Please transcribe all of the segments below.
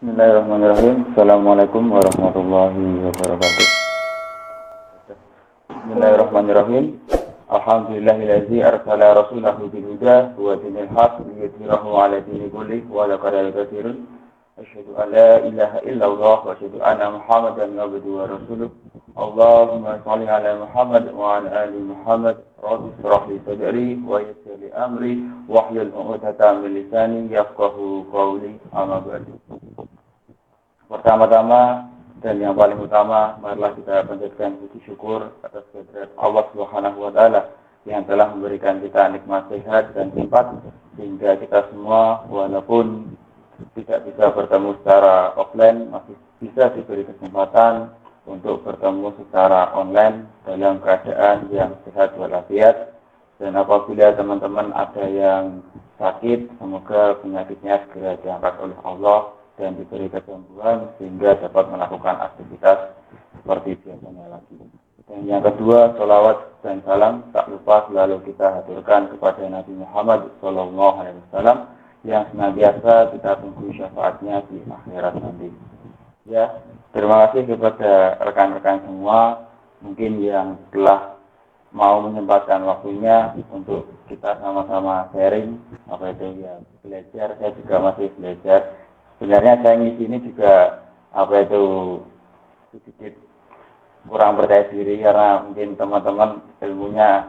Bismillahirrahmanirrahim. Assalamualaikum warahmatullahi wabarakatuh. Bismillahirrahmanirrahim. Alhamdulillahillazi arsala rasulahu bil huda wa dinil haq liyudhhirahu 'ala dini kullihi wa la kadal katsirun. Asyhadu an la ilaha illallah wa asyhadu anna Muhammadan abduhu wa rasuluh. Allahumma shalli 'ala Muhammad wa 'ala ali Muhammad. Rabbi shrah li sadri wa yassir li amri wahlul 'uqdatam min lisani yafqahu qawli. Amma ba'du. Pertama-tama dan yang paling utama, marilah kita panjatkan puji syukur atas kehadirat Allah Subhanahu wa taala yang telah memberikan kita nikmat sehat dan sempat sehingga kita semua walaupun tidak bisa bertemu secara offline masih bisa diberi kesempatan untuk bertemu secara online dalam keadaan yang sehat walafiat. Dan apabila teman-teman ada yang sakit, semoga penyakitnya segera diangkat oleh Allah dan diberi kesembuhan sehingga dapat melakukan aktivitas seperti biasanya lagi. Dan yang kedua, sholawat dan salam tak lupa selalu kita haturkan kepada Nabi Muhammad SAW yang senantiasa kita tunggu syafaatnya di akhirat nanti. Ya, terima kasih kepada rekan-rekan semua mungkin yang telah mau menyempatkan waktunya untuk kita sama-sama sharing apa itu ya belajar. Saya juga masih belajar. Sebenarnya saya di sini juga sedikit kurang percaya diri karena mungkin teman-teman ilmunya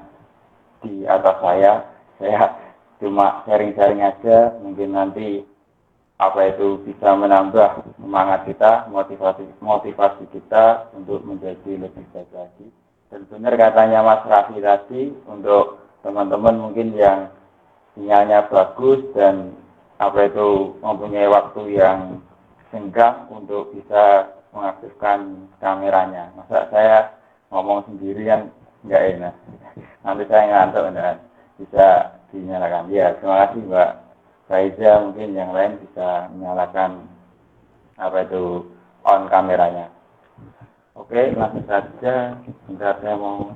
di atas saya. Saya cuma sharing-sharing aja, mungkin nanti bisa menambah semangat kita, motivasi kita untuk menjadi lebih baik lagi. Dan benar katanya Mas Raffi tadi, untuk teman-teman mungkin yang sinyalnya bagus dan mempunyai waktu yang senggang untuk bisa mengaktifkan kameranya. Masa saya ngomong sendirian nggak enak. Nanti saya ngantuk dan bisa dinyalakan. Ya, terima kasih Mbak Faiza. Mungkin yang lain bisa menyalakan on kameranya. Oke, langsung saja. Bentar saya mau.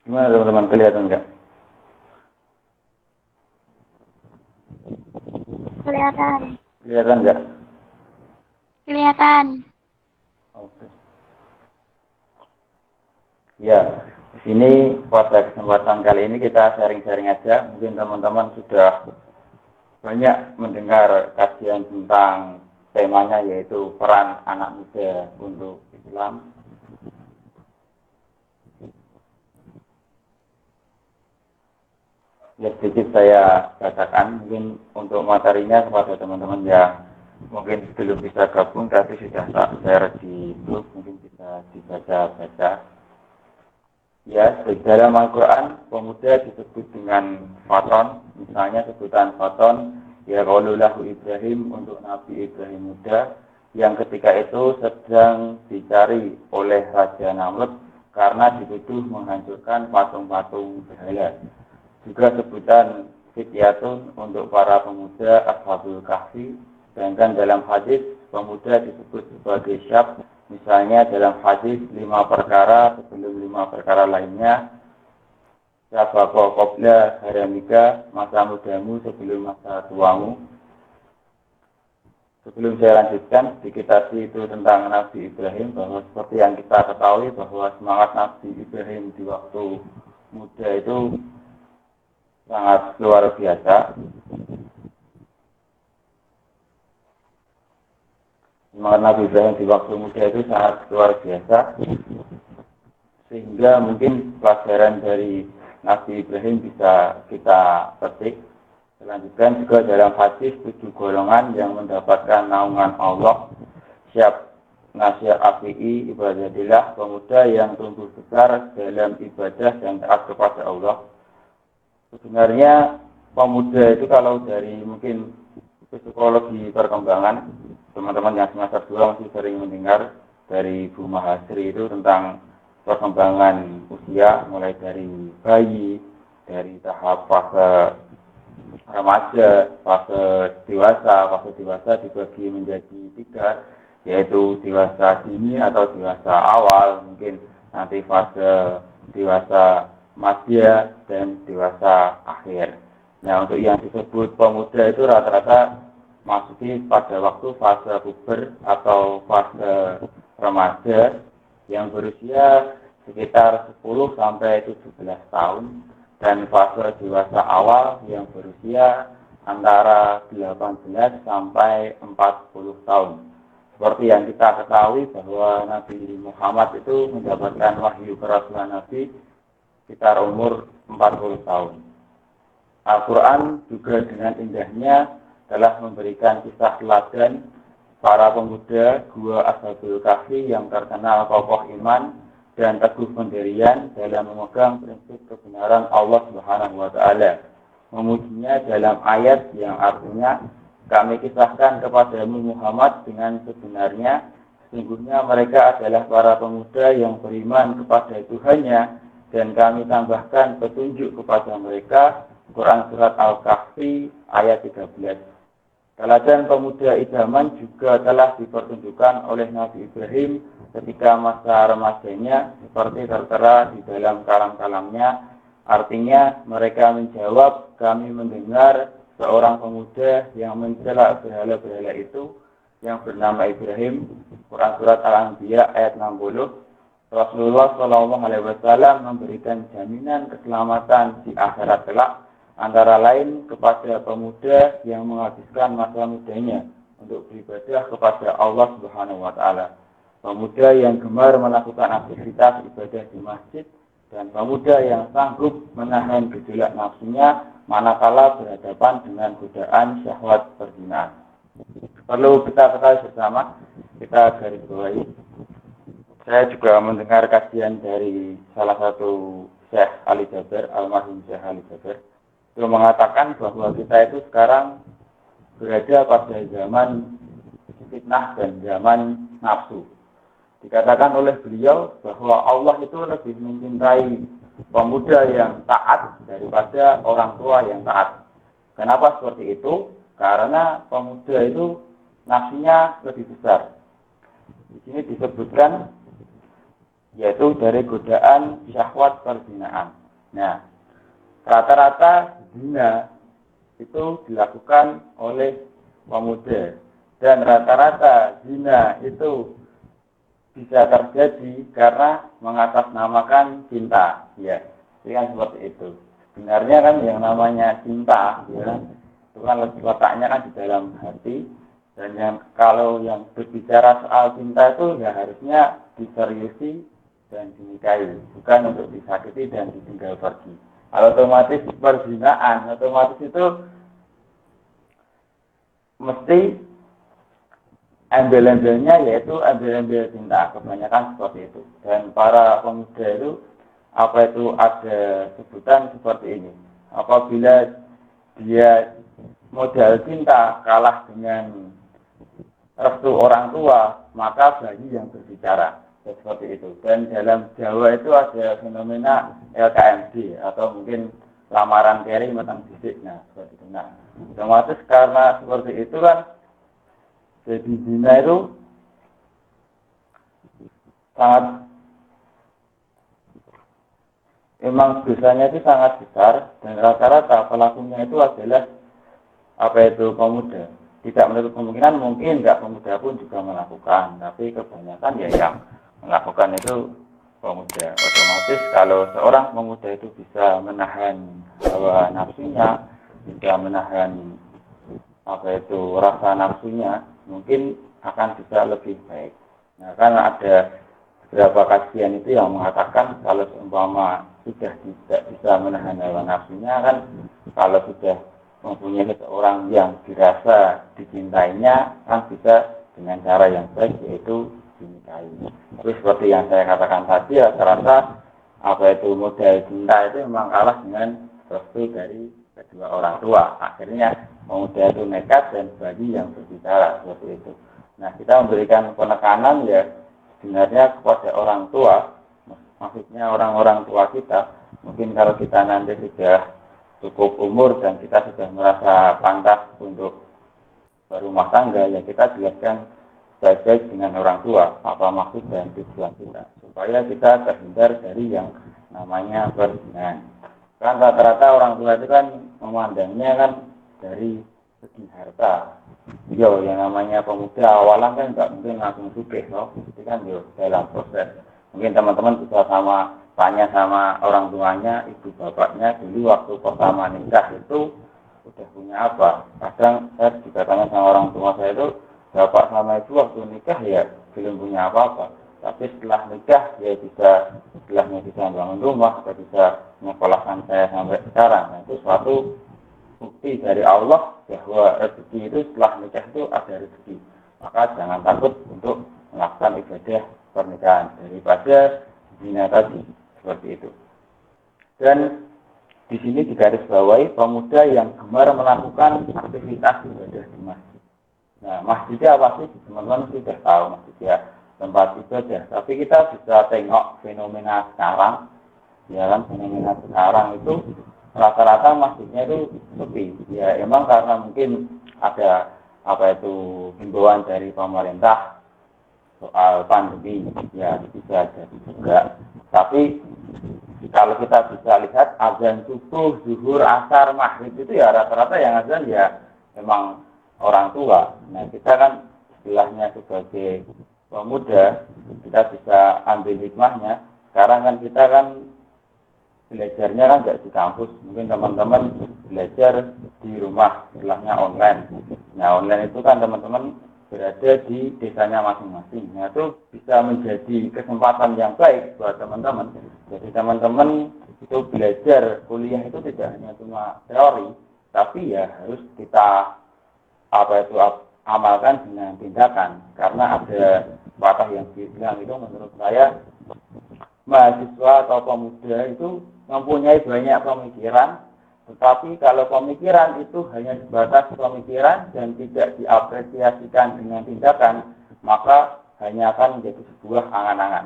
Gimana teman-teman, kelihatan nggak? Kelihatan. Kelihatan nggak? Kelihatan. Oke. Ya, di sini pada kesempatan kali ini kita sharing-sharing aja. Mungkin teman-teman sudah banyak mendengar kajian tentang temanya yaitu peran anak muda untuk Islam. Ya, sedikit saya bacakan mungkin untuk materinya kepada teman-teman yang mungkin belum bisa gabung tapi sudah tak share di grup, mungkin bisa dibaca-baca. Ya, di dalam Al-Quran pemuda disebut dengan faton, misalnya sebutan faton ya qaululahu Ibrahim untuk Nabi Ibrahim muda yang ketika itu sedang dicari oleh Raja Namrud karena dituduh menghancurkan patung-patung berhala. Juga sebutan fityatun untuk para pemuda Ashabul Kahfi. Sedangkan dalam hadis pemuda disebut sebagai syab. Misalnya dalam hadis 5 perkara sebelum 5 perkara lainnya. Sabako qobla haramika, masa mudamu sebelum masa tuamu. Sebelum saya lanjutkan sedikit tadi itu tentang Nabi Ibrahim, bahwa seperti yang kita ketahui bahwa semangat Nabi Ibrahim di waktu muda itu sangat luar biasa. Semangat Nabi Ibrahim di waktu muda itu sangat luar biasa. Sehingga mungkin pelajaran dari Nabi Ibrahim bisa kita petik. Selanjutnya juga dalam hadis 7 golongan yang mendapatkan naungan Allah. Siap nasihat afi'i ibadatillah, pemuda yang tumbuh besar dalam ibadah dan taat kepada Allah. Sebenarnya pemuda itu kalau dari mungkin psikologi perkembangan, teman-teman yang semester 2 masih sering mendengar dari Bu Mahasri itu tentang perkembangan usia mulai dari bayi, dari tahap fase remaja, fase dewasa dibagi menjadi 3, yaitu dewasa dini atau dewasa awal, mungkin nanti fase dewasa madya dan dewasa akhir. Nah, untuk yang disebut pemuda itu rata-rata masuki pada waktu fase puber atau fase remaja yang berusia sekitar 10 sampai 17 tahun, dan fase dewasa awal yang berusia antara 18 sampai 40 tahun. Seperti yang kita ketahui bahwa Nabi Muhammad itu mendapatkan wahyu kerasulan Nabi sekitar umur 40 tahun. Al-Quran juga dengan indahnya telah memberikan kisah teladan para pemuda Gua Ashabul Kahfi yang terkenal kokoh iman dan teguh pendirian dalam memegang prinsip kebenaran Allah Subhanahu wa Ta'ala. Memujinya dalam ayat yang artinya, kami kisahkan kepadamu Muhammad dengan sebenarnya, sesungguhnya mereka adalah para pemuda yang beriman kepada Tuhannya, dan kami tambahkan petunjuk kepada mereka. Quran Surat Al-Kahfi ayat 13. Teladan pemuda idaman juga telah dipertunjukkan oleh Nabi Ibrahim ketika masa remajanya, seperti tertera di dalam kalam-kalamnya. Artinya mereka menjawab, kami mendengar seorang pemuda yang mencela berhala-berhala itu yang bernama Ibrahim. Quran Surat Al-Anbiya ayat 60. Rasulullah SAW memberikan jaminan keselamatan di akhirat kelak, antara lain kepada pemuda yang menghabiskan masa mudanya untuk beribadah kepada Allah Subhanahu wa Ta'ala, pemuda yang gemar melakukan aktivitas ibadah di masjid, dan pemuda yang sanggup menahan gejolak nafsunya manakala berhadapan dengan godaan syahwat perzinahan. Perlu kita ketahui bersama, kita garis bawahi. Saya juga mendengar kajian dari salah satu Syekh Ali Jaber, almarhum Syekh Ali Jaber, yang mengatakan bahwa kita itu sekarang berada pada zaman fitnah dan zaman nafsu. Dikatakan oleh beliau bahwa Allah itu lebih mencintai pemuda yang taat daripada orang tua yang taat. Kenapa seperti itu? Karena pemuda itu nafsunya lebih besar. Di sini disebutkan yaitu dari godaan syahwat perzinahan. Nah, rata-rata zina itu dilakukan oleh pemuda, dan rata-rata zina itu bisa terjadi karena mengatasnamakan cinta, ya, kan seperti itu. Sebenarnya kan yang namanya cinta, ya, itu kan letaknya kan di dalam hati, dan kalau yang berbicara soal cinta itu ya harusnya diseriusi dan dinikahi, bukan untuk disakiti dan ditinggal pergi. Otomatis perzinahan, otomatis itu mesti embel-embelnya yaitu embel-embel cinta, kebanyakan seperti itu. Dan para pemuda itu, apa itu ada sebutan seperti ini. Apabila dia modal cinta kalah dengan restu orang tua, maka bayi yang berbicara. Seperti itu. Dan dalam Jawa itu ada fenomena LKMD atau mungkin lamaran keri matang bisik. Nah, seperti itu. Nah, otomatis karena seperti itu kan, jadi zina itu sangat, memang dosanya itu sangat besar, dan rata-rata pelakunya itu adalah apa itu pemuda. Tidak menutup kemungkinan mungkin enggak pemuda pun juga melakukan, tapi kebanyakan ya yang melakukan itu pemuda. Otomatis kalau seorang pemuda itu bisa menahan hawa nafsunya, bisa menahan apa itu rasa nafsunya, mungkin akan bisa lebih baik. Nah, kan ada beberapa kajian itu yang mengatakan kalau seumpama sudah tidak bisa menahan hawa nafsunya, kan kalau sudah mempunyai seorang yang dirasa dicintainya, kan bisa dengan cara yang baik, yaitu dinikahi. Tapi seperti yang saya katakan tadi, rata-rata apa itu modal cinta itu memang kalah dengan restu dari kedua orang tua. Akhirnya pemuda itu nekat dan bayi yang berbicara, seperti itu. Nah, kita memberikan penekanan ya sebenarnya kepada orang tua, maksudnya orang-orang tua kita. Mungkin kalau kita nanti sudah cukup umur dan kita sudah merasa pantas untuk berumah tangga, ya kita jelaskan baik-baik dengan orang tua. Apa maksud dan tujuan kita? Supaya kita terhindar dari yang namanya perzinahan. Kan rata-rata orang tua itu kan memandangnya kan dari segi harta. Yo, yang namanya pemuda awalan kan nggak mungkin langsung sugih, loh. Itu kan yo dalam proses. Mungkin teman-teman bisa tanya sama orang tuanya, ibu bapaknya dulu waktu pertama nikah itu udah punya apa. Kadang saya juga tanya sama orang tua saya itu, bapak sama ibu waktu nikah ya belum punya apa-apa. Tapi setelah nikah ya istilahnya bisa bangun rumah, atau bisa menyekolahkan saya sampai sekarang. Nah, itu suatu bukti dari Allah bahwa rezeki itu setelah nikah itu ada rezeki. Maka jangan takut untuk melakukan ibadah pernikahan daripada zina tadi, seperti itu. Dan di sini digarisbawahi pemuda yang gemar melakukan aktivitas ibadah di masjid. Nah, masjidnya apa sih? Teman-teman sudah tahu masjidnya tempat ibadah. Tapi kita bisa tengok fenomena sekarang, ya kan, fenomena sekarang itu rata-rata masjidnya itu sepi. Ya emang karena mungkin ada himbauan dari pemerintah soal pandemi, ya bisa jadi juga. Tapi kalau kita bisa lihat azan subuh, zuhur, asar, maghrib itu ya rata-rata yang azan ya memang orang tua. Nah kita kan istilahnya sebagai pemuda, kita bisa ambil hikmahnya. Sekarang kan kita kan belajarnya kan nggak di kampus, mungkin teman-teman belajar di rumah, istilahnya online. Nah online itu kan teman-teman berada di desanya masing-masing. Nah itu bisa menjadi kesempatan yang baik buat teman-teman. Jadi teman-teman itu belajar kuliah itu tidak hanya cuma teori, tapi ya harus kita amalkan dengan tindakan. Karena ada patah yang bilang itu menurut saya, mahasiswa atau pemuda itu mempunyai banyak pemikiran, tetapi kalau pemikiran itu hanya sebatas pemikiran dan tidak diapresiasikan dengan tindakan, maka hanya akan menjadi sebuah angan-angan.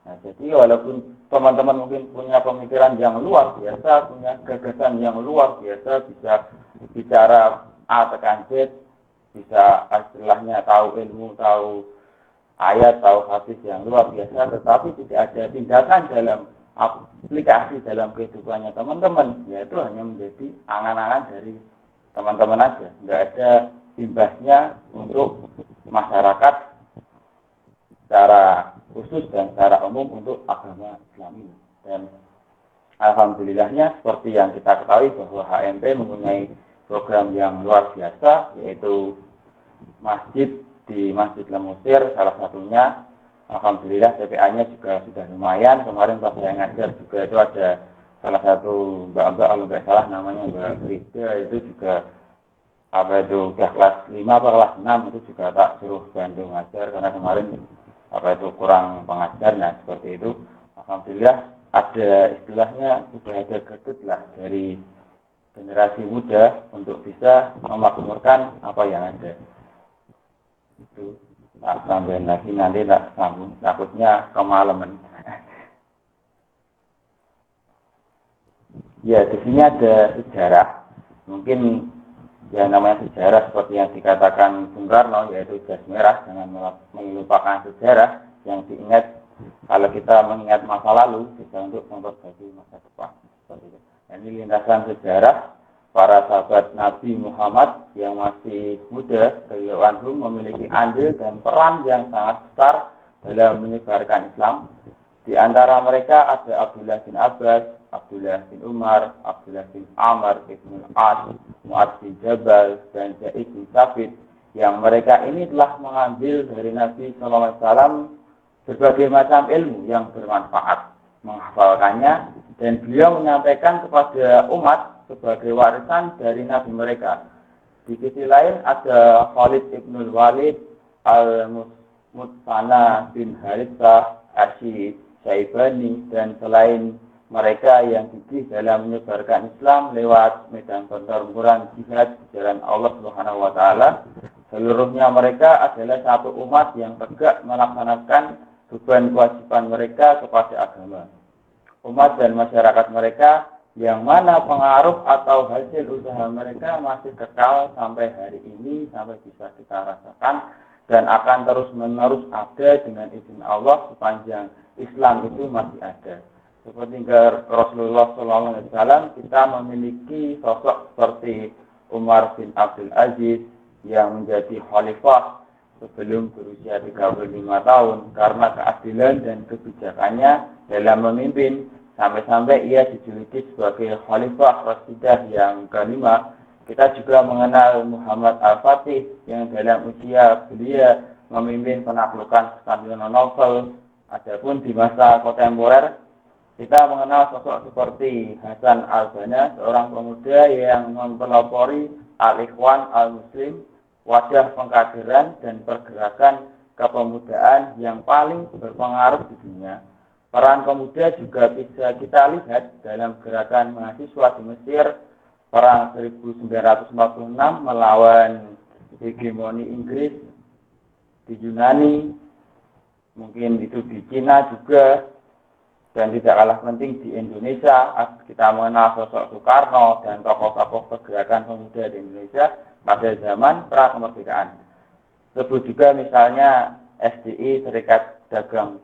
Nah, jadi walaupun teman-teman mungkin punya pemikiran yang luar biasa, punya gagasan yang luar biasa, bisa bicara A tekan Z, bisa istilahnya tahu ilmu, tahu ayat, tahu hadis yang luar biasa, tetapi tidak ada tindakan dalam aplikasi dalam kehidupannya teman-teman, yaitu hanya menjadi angan-angan dari teman-teman aja, nggak ada imbasnya untuk masyarakat secara khusus dan secara umum untuk agama Islam ini. Dan alhamdulillahnya seperti yang kita ketahui bahwa HMP mempunyai program yang luar biasa, yaitu masjid di Masjid Lemusir salah satunya. Alhamdulillah TPA-nya juga sudah lumayan. Kemarin pas saya ngajar juga itu ada salah satu mbak-mbak, kalau nggak salah namanya Mbak Frida, itu juga udah kelas 5 atau kelas 6 itu juga tak suruh bantu ngajar karena kemarin kurang pengajar. Nah seperti itu alhamdulillah ada istilahnya sudah ada gedut lah dari generasi muda untuk bisa memakmurkan apa yang ada. Itu tak tambahin lagi, nanti tak sambung, takutnya kemalaman. Ya, di sini ada sejarah. Mungkin ya namanya sejarah seperti yang dikatakan Bung Karno, yaitu jas merah, jangan melupakan sejarah yang diingat. Kalau kita mengingat masa lalu, bisa untuk memperbaiki masa depan. Seperti itu. Ini lintasan sejarah para sahabat Nabi Muhammad yang masih muda, radhiyallahu memiliki andil dan peran yang sangat besar dalam menyebarkan Islam. Di antara mereka ada Abdullah bin Abbas, Abdullah bin Umar, Abdullah bin Amr bin As, Mu'adz bin Jabal, dan Zaid bin Thabit, yang mereka ini telah mengambil dari Nabi SAW berbagai macam ilmu yang bermanfaat, menghafalkannya, dan beliau menyampaikan kepada umat sebagai warisan dari Nabi mereka. Di sisi lain ada Khalid ibn Walid, Al-Mutsana bin Harithah, Asyid Syaibani, dan selain mereka yang gigih dalam menyebarkan Islam lewat medan pertempuran jihad di jalan Allah Subhanahu wa taala. Seluruhnya mereka adalah satu umat yang tegak melaksanakan beban kewajiban mereka kepada agama. Umat dan masyarakat mereka yang mana pengaruh atau hasil usaha mereka masih kekal sampai hari ini, sampai bisa kita rasakan dan akan terus-menerus ada dengan izin Allah sepanjang Islam itu masih ada. Seperti Rasulullah SAW, kita memiliki sosok seperti Umar bin Abdul Aziz yang menjadi khalifah sebelum berusia 35 tahun karena keadilan dan kebijakannya dalam memimpin, sampai-sampai ia dijuluki sebagai khalifah Rashidah yang kelima. Kita juga mengenal Muhammad Al-Fatih yang dalam usia belia memimpin penaklukan Konstantinopel. Adapun di masa kontemporer, kita mengenal sosok seperti Hasan Al-Banna, seorang pemuda yang mempelopori Al-Ikhwan Al-Muslim, wajah pengkaderan dan pergerakan kepemudaan yang paling berpengaruh di dunia. Peran pemuda juga bisa kita lihat dalam gerakan mahasiswa di Mesir, Perang 1946 melawan hegemoni Inggris di Yunani, mungkin itu di Cina juga, dan tidak kalah penting di Indonesia. Kita mengenal sosok Soekarno dan tokoh-tokoh pergerakan pemuda di Indonesia pada zaman pra-kemerdekaan. Sebut juga misalnya SDI, Serikat Dagang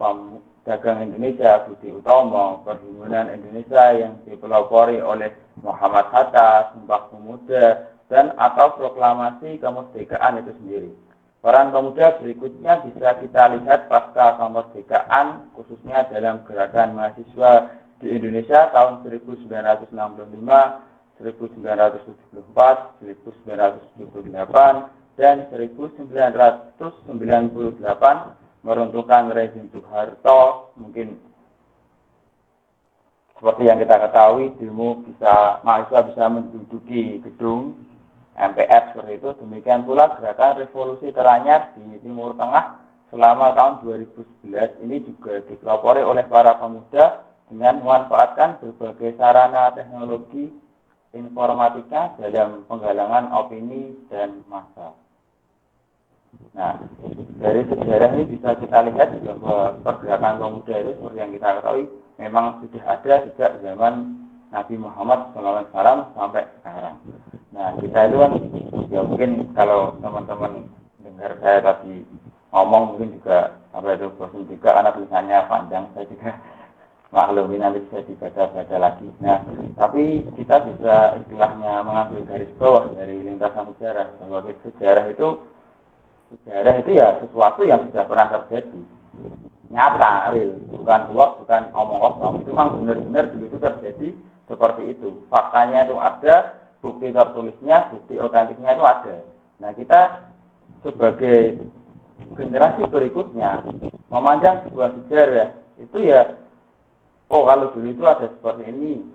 Indonesia, Budi Utomo, Perhimpunan Indonesia yang dipelopori oleh Muhammad Hatta, Sumpah Pemuda, dan atau proklamasi kemerdekaan itu sendiri. Peran pemuda berikutnya bisa kita lihat pasca kemerdekaan, khususnya dalam gerakan mahasiswa di Indonesia tahun 1965, 1974, 1978, dan 1998, meruntuhkan rezim Soeharto. Mungkin seperti yang kita ketahui, mahasiswa bisa menduduki gedung MPR seperti itu. Demikian pula gerakan revolusi teranyar di Timur Tengah selama tahun 2011 ini juga dipelopori oleh para pemuda dengan memanfaatkan berbagai sarana teknologi informatika dalam penggalangan opini dan massa. Nah, dari sejarah ini bisa kita lihat bahwa pergerakan pemuda itu seperti yang kita ketahui memang sudah ada sejak zaman Nabi Muhammad SAW sampai sekarang. Nah, kita itu kan, ya mungkin kalau teman-teman dengar saya tadi ngomong mungkin juga sampai itu bosan juga karena tulisannya panjang, saya juga maklumi nanti bisa dibaca-baca lagi. Nah, tapi kita bisa istilahnya mengambil garis bawah dari lintasan sejarah bahwa sejarah itu ya sesuatu yang sudah pernah terjadi, nyata, real, bukan hoax, bukan omong kosong. Itu memang benar-benar begitu terjadi seperti itu. Faktanya itu ada, bukti tertulisnya, bukti otentiknya itu ada. Nah, kita sebagai generasi berikutnya memandang sebuah sejarah itu ya, oh kalau dulu itu ada seperti ini,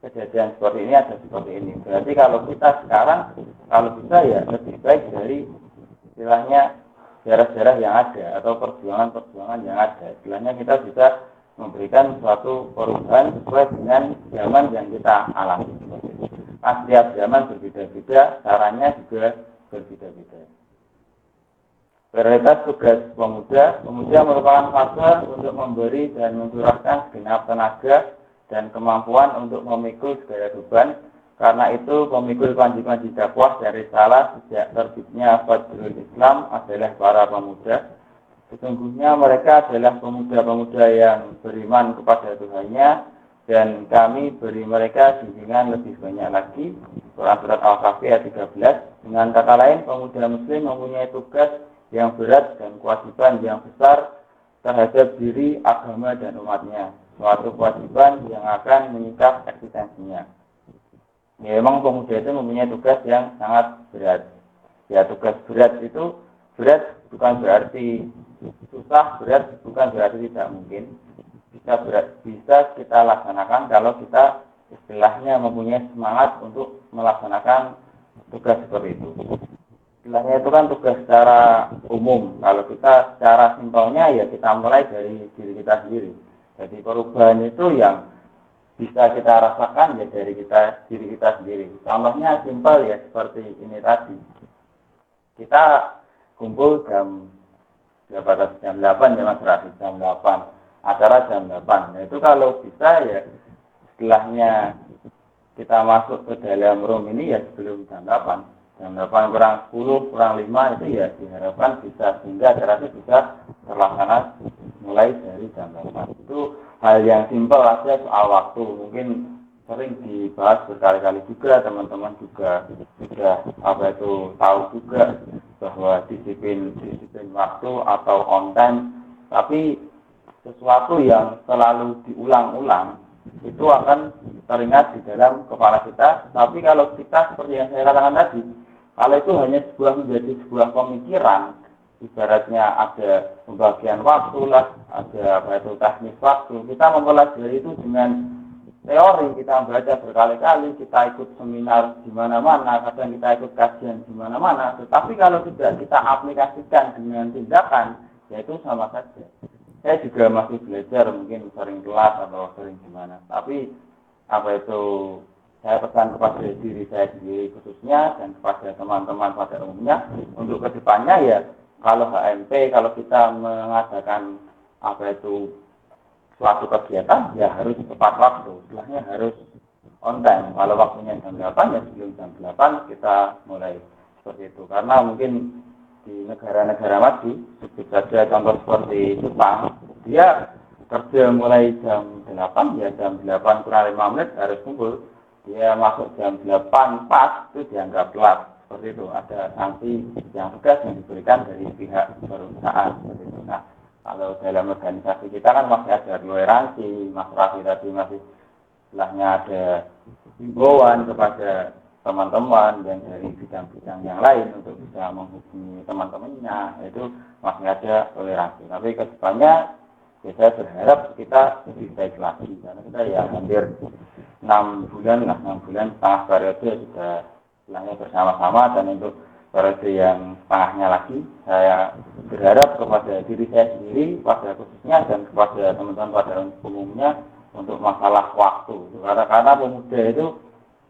kejadian seperti ini, ada seperti ini. Berarti kalau kita sekarang, kalau bisa ya lebih baik dari istilahnya sejarah-sejarah yang ada atau perjuangan-perjuangan yang ada. Istilahnya kita bisa memberikan suatu perubahan sesuai dengan zaman yang kita alami. Nah, setiap zaman berbeda-beda, caranya juga berbeda-beda. Prioritas tugas pemuda merupakan fase untuk memberi dan mencurahkan segenap tenaga dan kemampuan untuk memikul segala beban. Karena itu, pemikul panji-panji dakwah dari salah sejak terbitnya Fadlul Islam adalah para pemuda. Sesungguhnya mereka adalah pemuda-pemuda yang beriman kepada Tuhannya, dan kami beri mereka bimbingan lebih banyak lagi. Quran Surat Al-Kahfi ayat 13. Dengan kata lain, pemuda muslim mempunyai tugas yang berat dan kewajiban yang besar terhadap diri, agama, dan umatnya. Suatu kewajiban yang akan menyikap eksistensinya. Ya, memang pemuda itu mempunyai tugas yang sangat berat. Ya, tugas berat itu berat bukan berarti susah, berat bukan berarti tidak mungkin. Bisa kita laksanakan kalau kita istilahnya mempunyai semangat untuk melaksanakan tugas seperti itu. Istilahnya itu kan tugas secara umum. Kalau kita secara simpelnya ya kita mulai dari diri kita sendiri. Jadi perubahan itu yang bisa kita rasakan ya dari diri kita sendiri. Contohnya simpel ya seperti ini tadi. Kita kumpul jam 8 ya Mas Rafi, jam 8. Acara jam 8. Nah, itu kalau bisa ya istilahnya kita masuk ke dalam room ini ya sebelum jam 8. jam 8 kurang 10 kurang 5 itu ya diharapkan bisa, sehingga acara itu bisa terlaksana mulai dari jam 8. Itu hal yang simpel aja soal waktu, mungkin sering dibahas berkali-kali juga, teman-teman juga sudah tahu juga bahwa disiplin waktu atau on time, tapi sesuatu yang selalu diulang-ulang itu akan teringat di dalam kepala kita. Tapi kalau kita seperti yang saya katakan tadi, kalau itu hanya menjadi sebuah pemikiran, ibaratnya ada pembagian waktu lah, ada teknis waktu, kita mempelajari itu dengan teori, kita baca berkali-kali, kita ikut seminar di mana-mana, kadang kita ikut kajian di mana-mana, tetapi kalau tidak kita aplikasikan dengan tindakan, yaitu sama saja. Saya juga masih belajar, mungkin sering kelas atau sering gimana, tapi saya pesan kepada diri saya sendiri khususnya dan kepada teman-teman pada umumnya untuk kedepannya ya, kalau HMP, kalau kita mengadakan suatu kegiatan ya harus tepat waktu, setelahnya harus on time. Kalau waktunya jam 8 ya sebelum jam 8 kita mulai seperti itu. Karena mungkin di negara-negara maju, sebut saja contoh seperti Jepang, dia kerja mulai jam 8 ya jam 8 kurang 5 menit harus kumpul. Dia masuk jam 8 pas itu dianggap telat. Seperti itu, ada sanksi yang tegas yang diberikan dari pihak perusahaan. Seperti itu. Nah, kalau dalam organisasi kita kan masih ada toleransi, Mas Raffi tadi masih istilahnya ada himbauan kepada teman-teman yang dari bidang-bidang yang lain untuk bisa menghubungi teman-temannya, itu masih ada toleransi. Tapi kedepannya ya saya berharap kita lebih baik lagi, karena kita ya hampir 6 bulan setengah periode sudah istilahnya bersama-sama, dan untuk periode yang setengahnya lagi saya berharap kepada diri saya sendiri pada khususnya dan kepada teman-teman pada umumnya untuk masalah waktu, karena pemuda itu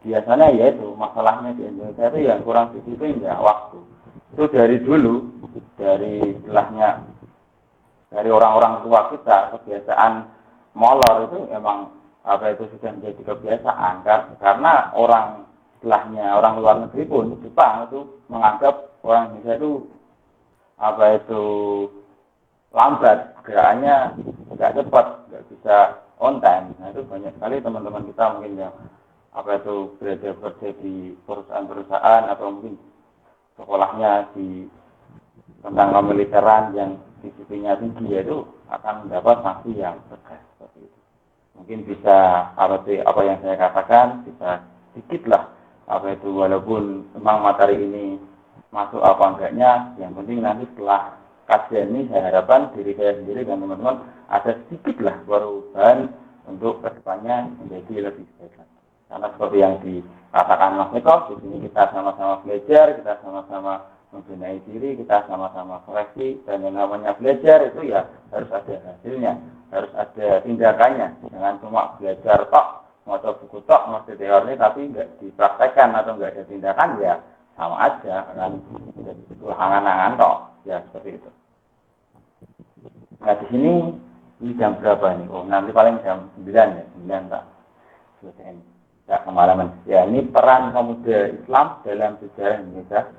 biasanya yaitu masalahnya di Indonesia itu yang kurang disiplin ya waktu. Itu dari dulu, dari istilahnya dari orang-orang tua kita, kebiasaan molor itu memang sudah menjadi kebiasaan, karena orang luar negeri pun, Jepang itu menganggap orang Indonesia itu lambat, gerakannya tidak cepat, nggak bisa on time. Nah, itu banyak sekali teman-teman kita mungkin yang bekerja di perusahaan-perusahaan atau mungkin sekolahnya di tentang kemiliteran yang disiplinnya tinggi, yaitu akan mendapat sanksi yang tegas seperti itu. Mungkin bisa apa yang saya katakan bisa sedikit lah walaupun memang materi ini masuk apa enggaknya, yang penting nanti setelah kajian ini saya harapkan diri saya sendiri dan teman-teman ada sedikit lah perubahan untuk kedepannya menjadi lebih baik lagi. Karena seperti yang dikatakan Mas Eko, di sini kita sama-sama belajar, kita sama-sama membenahi diri, kita sama-sama koreksi, dan yang namanya belajar itu ya harus ada hasilnya, harus ada tindakannya, jangan cuma belajar tok, mau buku tok, mau teori tapi nggak dipraktekkan atau nggak ada tindakan ya sama aja kan jadi angan-angan tok ya seperti itu. Nah di sini ini jam berapa nih? Oh nanti paling jam 9 ya, 9 tak selesai. Ya kemalaman. Ya ini peran pemuda Islam dalam sejarah Indonesia.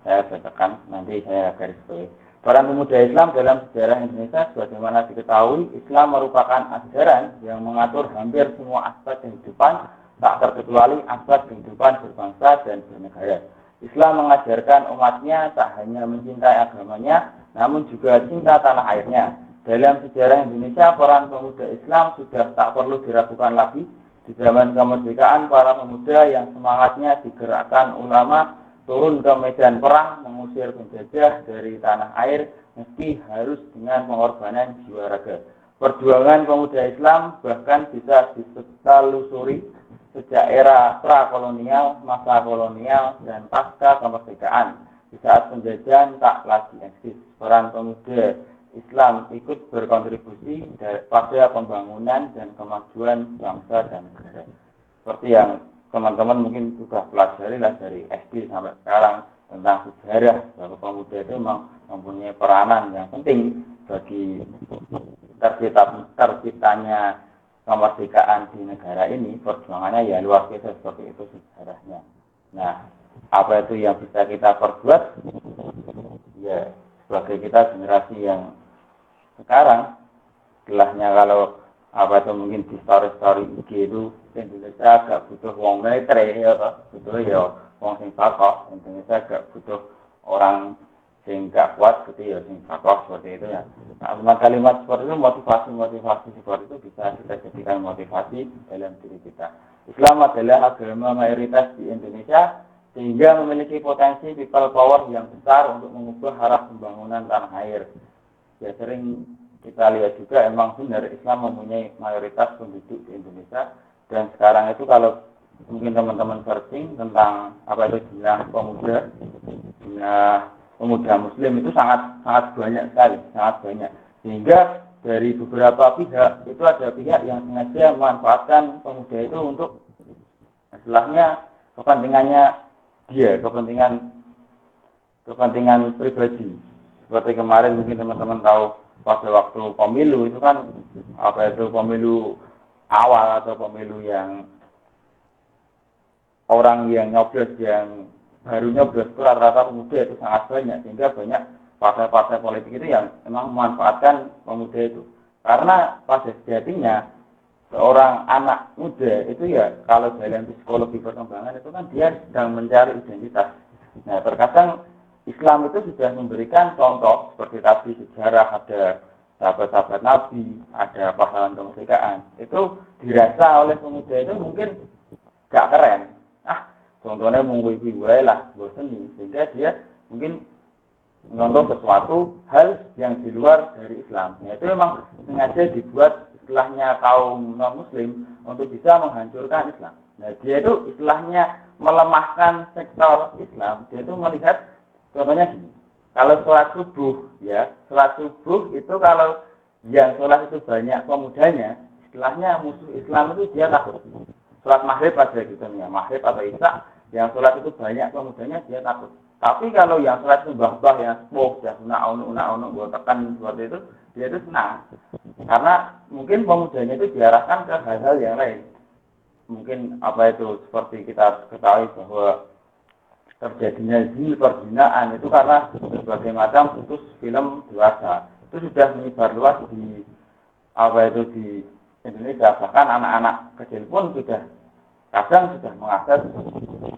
Saya bacakan, nanti saya garis bawahi. Peran pemuda Islam dalam sejarah Indonesia, sebagaimana diketahui, Islam merupakan ajaran yang mengatur hampir semua aspek kehidupan, tak terkecuali aspek kehidupan berbangsa dan bernegara. Islam mengajarkan umatnya tak hanya mencintai agamanya, namun juga cinta tanah airnya. Dalam sejarah Indonesia, peran pemuda Islam sudah tak perlu diragukan lagi. Di zaman kemerdekaan, para pemuda yang semangatnya digerakkan ulama turun ke medan perang mengusir penjajah dari tanah air, meski harus dengan pengorbanan jiwa raga. Perjuangan pemuda Islam bahkan bisa ditelusuri sejak era prakolonial, masa kolonial, dan pasca kemerdekaan. Di saat penjajahan tak lagi eksis, peran pemuda Islam ikut berkontribusi pada pembangunan dan kemajuan bangsa dan negara. Seperti yang teman-teman mungkin sudah pelajari lah dari SD sampai sekarang tentang sejarah, bahwa pemuda itu mempunyai peranan yang penting bagi terciptanya kemerdekaan di negara ini. Perjuangannya ya luar biasa seperti itu sejarahnya. Nah, apa itu yang bisa kita perbuat, ya sebagai kita generasi yang sekarang, istilahnya kalau apa itu mungkin di story IG itu Indonesia agak butuh wong netre ya, butuh ya wong sing bakoh. Indonesia agak butuh orang sing gak kuat gitu ya, sing bakoh seperti itu ya. Nah, kalimat seperti itu, motivasi seperti itu bisa kita jadikan motivasi dalam diri kita. Islam adalah agama mayoritas di Indonesia sehingga memiliki potensi people power yang besar untuk mengubah arah pembangunan tanah air. Ya sering kita lihat juga emang benar Islam mempunyai mayoritas penduduk di Indonesia, dan sekarang itu kalau mungkin teman-teman searching tentang apa itu jumlah pemuda Muslim itu sangat banyak sekali, sangat banyak. Sehingga dari beberapa pihak itu ada pihak yang sengaja memanfaatkan pemuda itu untuk istilahnya kepentingannya dia, kepentingan pribadi. Seperti kemarin mungkin teman-teman tahu pada waktu pemilu itu kan apa itu pemilu awal atau pemilu yang orang yang nyoblos yang baru nyoblos itu rata-rata pemuda itu sangat banyak, sehingga banyak partai-partai politik itu yang memang memanfaatkan pemuda itu. Karena pada sejatinya seorang anak muda itu ya kalau dalam psikologi perkembangan itu kan dia sedang mencari identitas. Nah terkadang Islam itu sudah memberikan contoh seperti tadi sejarah ada sahabat-sahabat Nabi, ada pahlawan kemerdekaan. Itu dirasa oleh pemuda itu mungkin gak keren. Contohnya mengikuti lah, bosan nih, sehingga dia mungkin menonton sesuatu hal yang di luar dari Islam. Nah, itu memang sengaja dibuat istilahnya kaum non-Muslim untuk bisa menghancurkan Islam. Nah, dia itu istilahnya melemahkan sektor Islam. Dia itu melihat, contohnya gini, kalau sholat subuh, ya, sholat subuh itu kalau yang sholat itu banyak pemudanya, istilahnya musuh Islam itu dia takut. Sholat maghrib aja gitu ya, maghrib atau isya, yang sholat itu banyak pemudanya dia takut. Tapi kalau yang sholat itu bah-bah, yang sepuh, ya unak-unak, gue tekan seperti itu, dia itu senang. Karena mungkin pemudanya itu diarahkan ke hal-hal yang lain. Mungkin apa itu, seperti kita ketahui bahwa terjadinya perzinahan itu karena berbagai macam putus film dewasa. Itu sudah menyebar luas di apa itu di Indonesia. Bahkan anak-anak kecil pun kadang sudah mengakses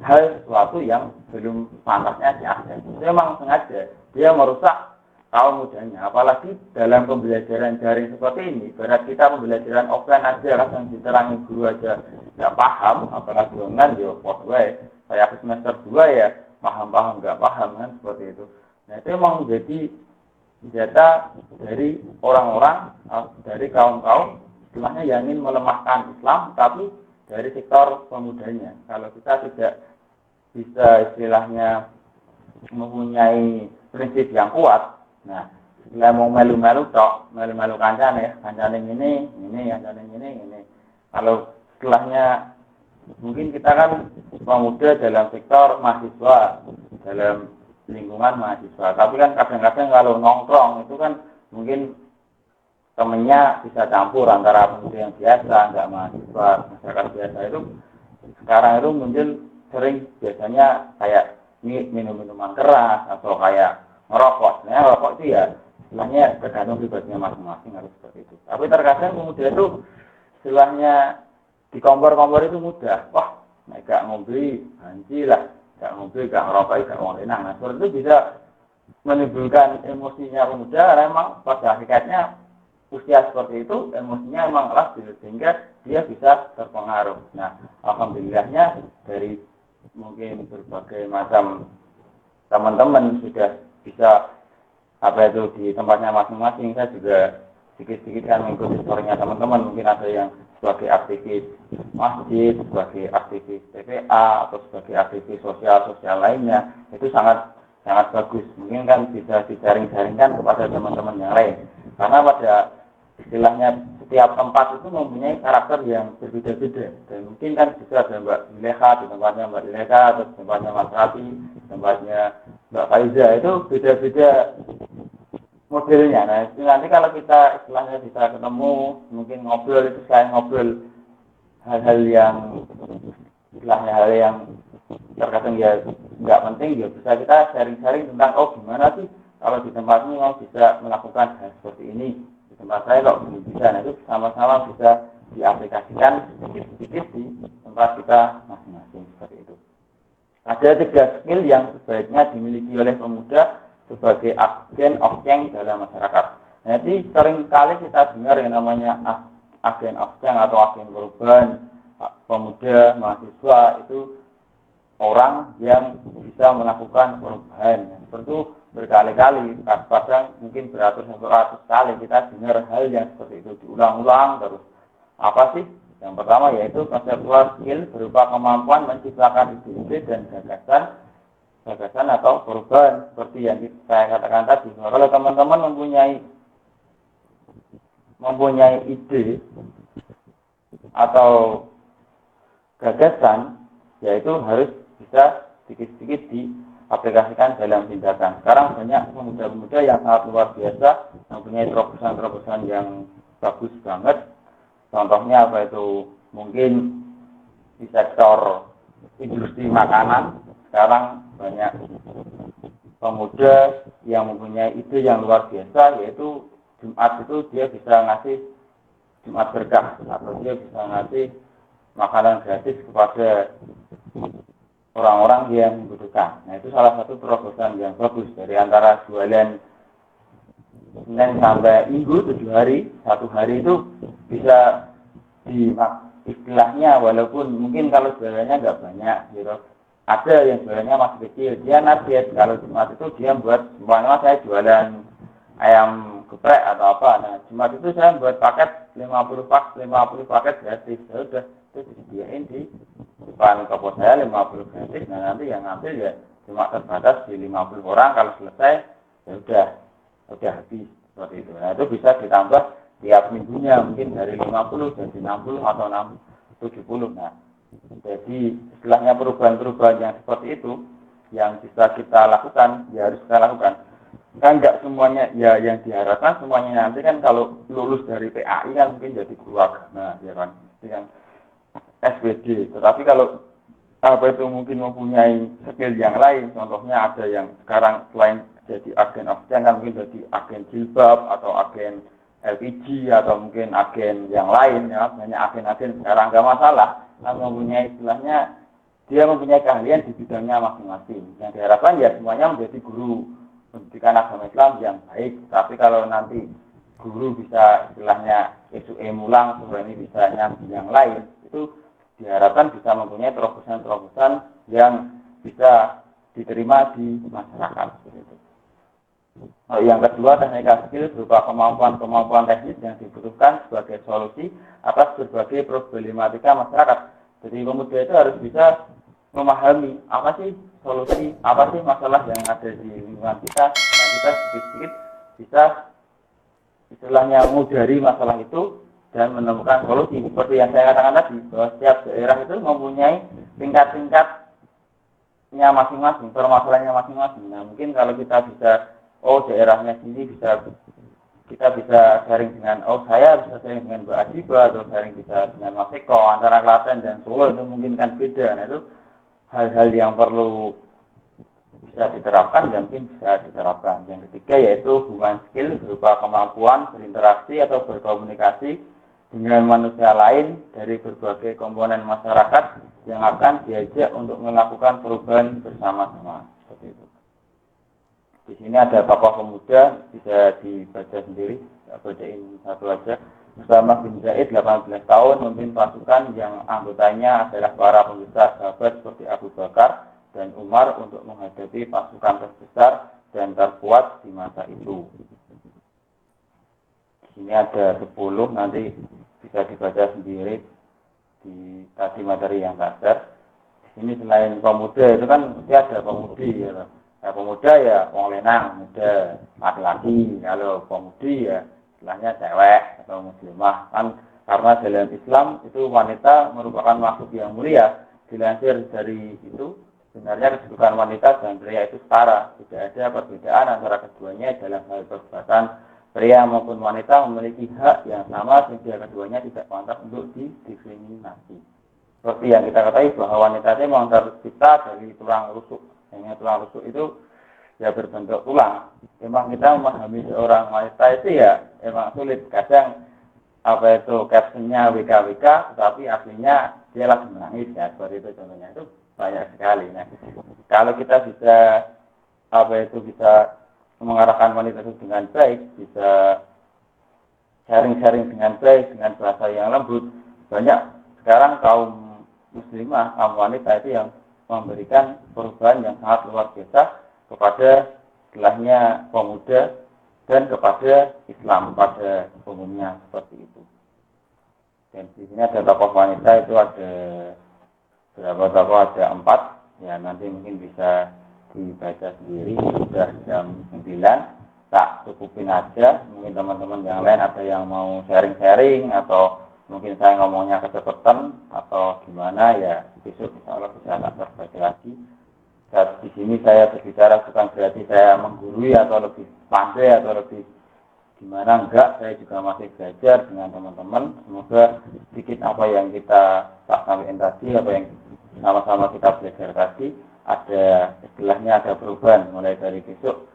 hal sesuatu yang belum pantasnya diakses. Itu memang sengaja dia merusak kaum mudanya. Apalagi dalam pembelajaran daring seperti ini, berat kita pembelajaran offline aja kadang diterangi guru aja nggak paham, apalagi online ya potway. Saya semester 2 ya paham nggak paham kan seperti itu. Nah itu memang menjadi senjata dari orang-orang, dari kaum-kaum istilahnya yang ingin melemahkan Islam, tapi dari sektor pemudanya. Kalau kita tidak bisa istilahnya mempunyai prinsip yang kuat, nah istilah mau melu-melu kancane ini. Kalau istilahnya mungkin kita kan pemuda dalam sektor mahasiswa, dalam lingkungan mahasiswa, tapi kan kadang-kadang kalau nongkrong itu kan mungkin temennya bisa campur antara pemuda yang biasa, enggak mahasiswa, masyarakat biasa itu. Sekarang itu muncul sering biasanya kayak minum-minuman keras atau kayak ngerokok. Sebenarnya ngerokok itu ya istilahnya tergantung pribadinya masing-masing harus seperti itu. Tapi terkadang pemuda itu istilahnya di kompor-kompor itu mudah. Wah, gak ngobrol, hanci lah. Gak ngobrol, gak ngerokok, gak mau lenang. Nah, seperti itu bisa menimbulkan emosinya pemuda. Memang pada hakikatnya usia seperti itu emosinya memang labil sehingga dia bisa terpengaruh. Nah, alhamdulillahnya dari mungkin berbagai macam teman-teman sudah bisa apa itu di tempatnya masing-masing. Saya juga sedikit-sedikit kan mengikuti historinya teman-teman. Mungkin ada yang sebagai aktivis masjid, sebagai aktivis TPA atau sebagai aktivis sosial lainnya. Itu sangat bagus. Mungkin kan bisa dijaring-jaringkan kepada teman-teman yang lain. Karena pada istilahnya setiap tempat itu mempunyai karakter yang berbeda-beda. Dan mungkin kan bisa ada Mbak Dileha, di tempatnya Mbak Dileha, atau di tempatnya Mas Rafi, di tempatnya Mbak Faiza. Itu beda-beda modelnya. Nah, itu nanti kalau kita istilahnya bisa ketemu, mungkin ngobrol itu selain ngobrol hal-hal yang istilahnya hal yang terkadang ya nggak penting, ya bisa kita sharing-sharing tentang gimana sih kalau di tempatmu mau bisa melakukan hal seperti ini, di tempat saya kok belum bisa. Nah itu sama-sama bisa diaplikasikan sedikit-sedikit di tempat kita masing-masing seperti itu. Ada 3 skill yang sebaiknya dimiliki oleh pemuda sebagai agen of change dalam masyarakat. Jadi sering kali kita dengar yang namanya agen of change atau agen perubahan. Pemuda, mahasiswa itu orang yang bisa melakukan perubahan. Seperti itu berkali-kali, kadang mungkin beratus-ratus kali kita dengar hal yang seperti itu diulang-ulang terus. Apa sih? Yang pertama yaitu konseptual skill berupa kemampuan menciptakan ide dan gagasan atau perubahan. Seperti yang saya katakan tadi, kalau teman-teman mempunyai ide atau gagasan, yaitu harus bisa sedikit-sedikit diaplikasikan dalam tindakan. Sekarang banyak pemuda-pemuda yang sangat luar biasa, mempunyai terobosan-terobosan yang bagus banget. Contohnya apa itu? Mungkin di sektor industri makanan, sekarang banyak pemuda yang mempunyai ide yang luar biasa, yaitu Jumat itu dia bisa ngasih Jumat berkah, atau dia bisa ngasih makanan gratis kepada orang-orang yang membutuhkan. Nah itu salah satu terobosan yang bagus. Dari antara jualan Senin sampai Minggu 7 hari, 1 hari itu bisa istilahnya, walaupun mungkin kalau jualannya nggak banyak gitu, ada yang jualannya masih kecil, dia target kalau Jumat itu dia buat, semuanya saya jualan ayam geprek atau apa, nah Jumat itu saya buat paket 50 paket gratis, ya udah itu disediain di depan toko saya 50 gratis. Nah nanti yang ngambil ya cuma terbatas di 50 orang, kalau selesai ya udah habis seperti itu. Nah itu bisa ditambah tiap minggunya, mungkin dari 50 jadi 60 atau 70. Nah jadi istilahnya perubahan-perubahan yang seperti itu yang bisa kita lakukan, ya harus kita lakukan. Kan nggak semuanya ya yang diharapkan semuanya nanti kan kalau lulus dari PAI kan mungkin jadi guru agama, ya kan, dengan SPD. Tetapi kalau apa itu mungkin mempunyai skill yang lain, contohnya ada yang sekarang selain jadi agen of change kan mungkin jadi agen jilbab atau agen LPG atau mungkin agen yang lain, ya banyak agen-agen sekarang nggak masalah, kan mempunyai istilahnya dia mempunyai keahlian di bidangnya masing-masing. Yang diharapkan ya semuanya menjadi guru pendidikan agama Islam yang baik. Tapi kalau nanti guru bisa istilahnya SUE mulang, sore ini bisa nyambi yang lain, itu diharapkan bisa mempunyai terobosan-terobosan yang bisa diterima di masyarakat. Yang kedua, teknik skill berupa kemampuan teknis yang dibutuhkan sebagai solusi atas berbagai problematika masyarakat. Jadi pemuda itu harus bisa memahami apa sih solusi, apa sih masalah yang ada di lingkungan kita, dan kita sedikit-sedikit bisa istilahnya mengudari masalah itu dan menemukan solusi. Seperti yang saya katakan tadi, bahwa setiap daerah itu mempunyai tingkat-tingkatnya masing-masing, permasalahannya masing-masing. Nah mungkin kalau kita bisa daerahnya sini kita bisa sharing dengan saya bisa sharing dengan Mbak Adiba atau sharing bisa dengan Mas Eko, antara Klaten dan Solo itu mungkin kan beda. Nah itu hal-hal yang perlu bisa diterapkan dan mungkin bisa diterapkan. Yang ketiga yaitu hubungan skill berupa kemampuan berinteraksi atau berkomunikasi dengan manusia lain dari berbagai komponen masyarakat yang akan diajak untuk melakukan perubahan bersama-sama. Seperti itu. Di sini ada tokoh pemuda, bisa dibaca sendiri, saya bacain satu aja. Usama bin Zaid, 18 tahun, memimpin pasukan yang anggotanya adalah para pembesar sahabat seperti Abu Bakar dan Umar untuk menghadapi pasukan terbesar dan terkuat di masa itu. Di sini ada 10, nanti bisa dibaca sendiri di tadi materi yang dasar. Di sini selain pemuda itu kan mesti ada pemudi ya. Pemuda ya wong lenang, muda, laki-laki. Kalau pemudi ya istilahnya cewek atau muslimah. Kan karena dalam Islam itu wanita merupakan makhluk yang mulia. Dilansir dari itu sebenarnya kedudukan wanita dan pria itu setara. Tidak ada perbedaan antara keduanya dalam hal perbuatan. Pria maupun wanita memiliki hak yang sama sehingga keduanya tidak pantas untuk didiskriminasi. Seperti yang kita ketahui bahwa wanita itu memang tercipta dari tulang rusuk. Yang tulang rusuk itu ya berbentuk tulang. Memang kita memahami seorang wanita itu ya emang sulit. Kadang apa itu captionnya WKWK, tetapi aslinya dia lagi menangis ya, seperti itu contohnya. Itu banyak sekali. Nah, kalau kita bisa bisa mengarahkan wanita itu dengan baik, bisa sharing-sharing dengan baik, dengan bahasa yang lembut. Banyak sekarang kaum muslimah, kaum wanita itu yang memberikan perubahan yang sangat luar biasa kepada istilahnya pemuda dan kepada Islam pada umumnya seperti itu. Dan di sini ada tokoh wanita itu ada berapa tokoh, ada 4. Ya nanti mungkin bisa dibaca sendiri, sudah jam 9. Tak cukupin aja, mungkin teman-teman yang lain ada yang mau sharing-sharing atau mungkin saya ngomongnya kecepatan atau gimana ya besok insya Allah bisa tak terbaca lagi. Dan di sini saya berbicara bukan berarti saya menggurui atau lebih pandai atau lebih gimana, enggak, saya juga masih belajar dengan teman-teman. Semoga sedikit apa yang kita tak sampaikan tadi, apa yang sama-sama kita belajar tadi, ada istilahnya ada perubahan mulai dari besok.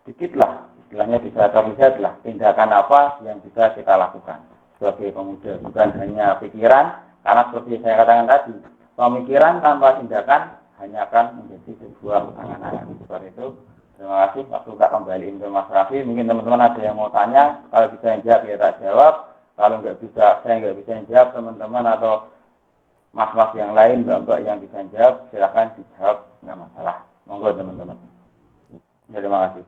Sedikitlah, istilahnya bisa terlihat lah tindakan apa yang bisa kita lakukan sebagai pemuda. Bukan hanya pikiran, karena seperti saya katakan tadi, pemikiran tanpa tindakan hanya akan menjadi sebuah angan-angan. Seperti itu. Terima kasih. Waktu tak kembaliin ke Mas Raffi. Mungkin teman-teman ada yang mau tanya. Kalau bisa yang jawab, ya tak jawab. Kalau nggak bisa, saya nggak bisa yang jawab, teman-teman atau mas-mas yang lain, mbak-mbak yang bisa jawab, silakan dijawab, nggak masalah. Monggo teman-teman. Terima kasih.